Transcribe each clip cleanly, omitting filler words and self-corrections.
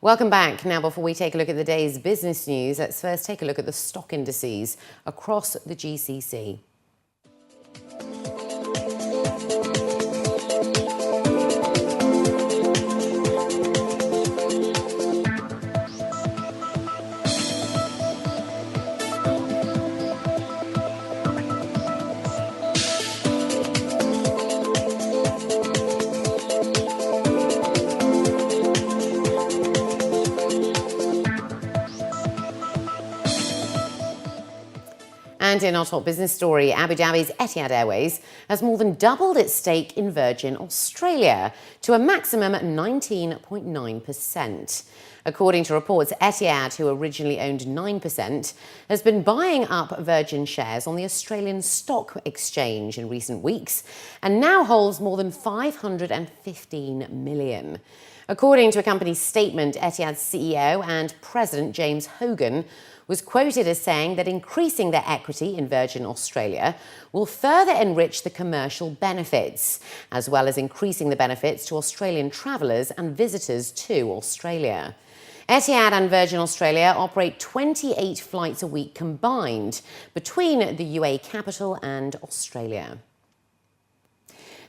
Welcome back. Now, before we take a look at the day's business news, let's first take a look at the stock indices across the GCC. And in our top business story, Abu Dhabi's Etihad Airways has more than doubled its stake in Virgin Australia to a maximum 19.9%. According to reports, Etihad, who originally owned 9%, has been buying up Virgin shares on the Australian Stock Exchange in recent weeks and now holds more than 515 million. According to a company statement, Etihad's CEO and President James Hogan was quoted as saying that increasing their equity in Virgin Australia will further enrich the commercial benefits, as well as increasing the benefits to Australian travellers and visitors to Australia. Etihad and Virgin Australia operate 28 flights a week combined between the UAE capital and Australia.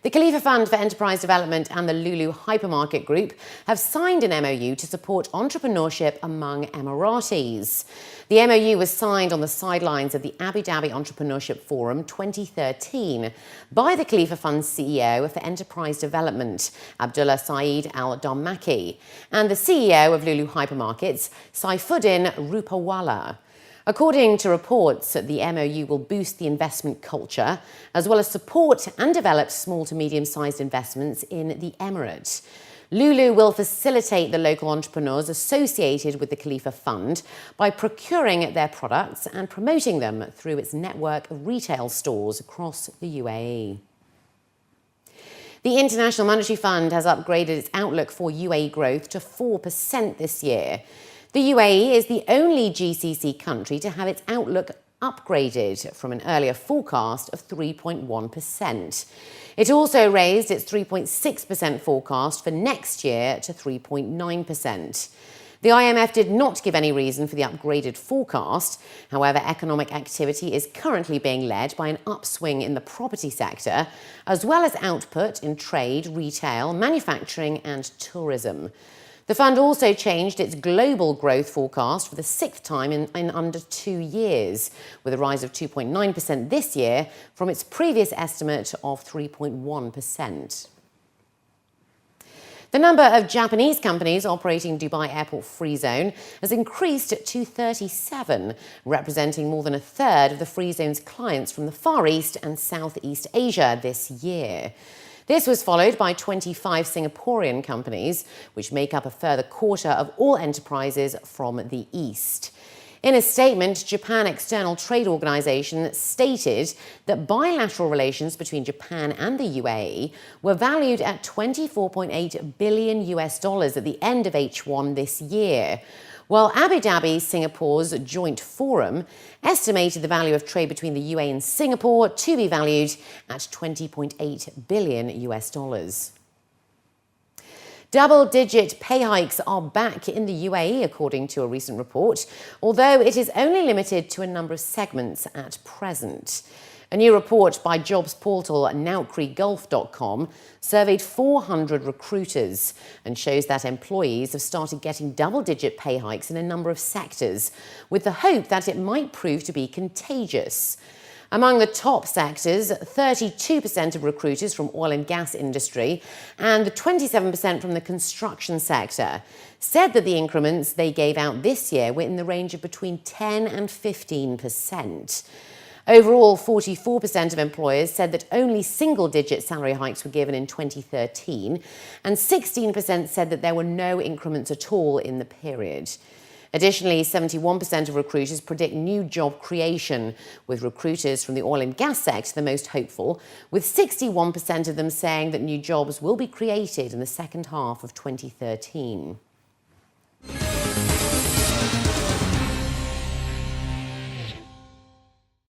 The Khalifa Fund for Enterprise Development and the Lulu hypermarket group have signed an MOU to support entrepreneurship among Emiratis. The MOU was signed on the sidelines of the Abu Dhabi Entrepreneurship Forum 2013 by the Khalifa Fund's CEO for Enterprise Development, Abdullah Saeed Al-Darmaki, and the CEO of Lulu Hypermarkets, Saifuddin Rupawala. According to reports, the MOU will boost the investment culture, as well as support and develop small to medium-sized investments in the Emirates. Lulu will facilitate the local entrepreneurs associated with the Khalifa Fund by procuring their products and promoting them through its network of retail stores across the UAE. The International Monetary Fund has upgraded its outlook for UAE growth to 4% this year. The UAE is the only GCC country to have its outlook upgraded from an earlier forecast of 3.1%. It also raised its 3.6% forecast for next year to 3.9%. The IMF did not give any reason for the upgraded forecast. However, economic activity is currently being led by an upswing in the property sector, as well as output in trade, retail, manufacturing and tourism. The fund also changed its global growth forecast for the sixth time in under 2 years, with a rise of 2.9% this year from its previous estimate of 3.1%. The number of Japanese companies operating Dubai Airport Free Zone has increased to 37, representing more than a third of the Free Zone's clients from the Far East and Southeast Asia this year. This was followed by 25 Singaporean companies, which make up a further quarter of all enterprises from the East. In a statement, Japan External Trade Organization stated that bilateral relations between Japan and the UAE were valued at $24.8 billion at the end of H1 this year, while Abu Dhabi Singapore's joint forum estimated the value of trade between the UAE and Singapore to be valued at $20.8 billion. Double-digit pay hikes are back in the UAE, according to a recent report, although it is only limited to a number of segments at present. A new report by jobs portal NoukrieGulf.com surveyed 400 recruiters and shows that employees have started getting double-digit pay hikes in a number of sectors, with the hope that it might prove to be contagious. Among the top sectors, 32% of recruiters from oil and gas industry and 27% from the construction sector said that the increments they gave out this year were in the range of between 10 and 15%. Overall, 44% of employers said that only single-digit salary hikes were given in 2013, and 16% said that there were no increments at all in the period. Additionally, 71% of recruiters predict new job creation, with recruiters from the oil and gas sector the most hopeful, with 61% of them saying that new jobs will be created in the second half of 2013.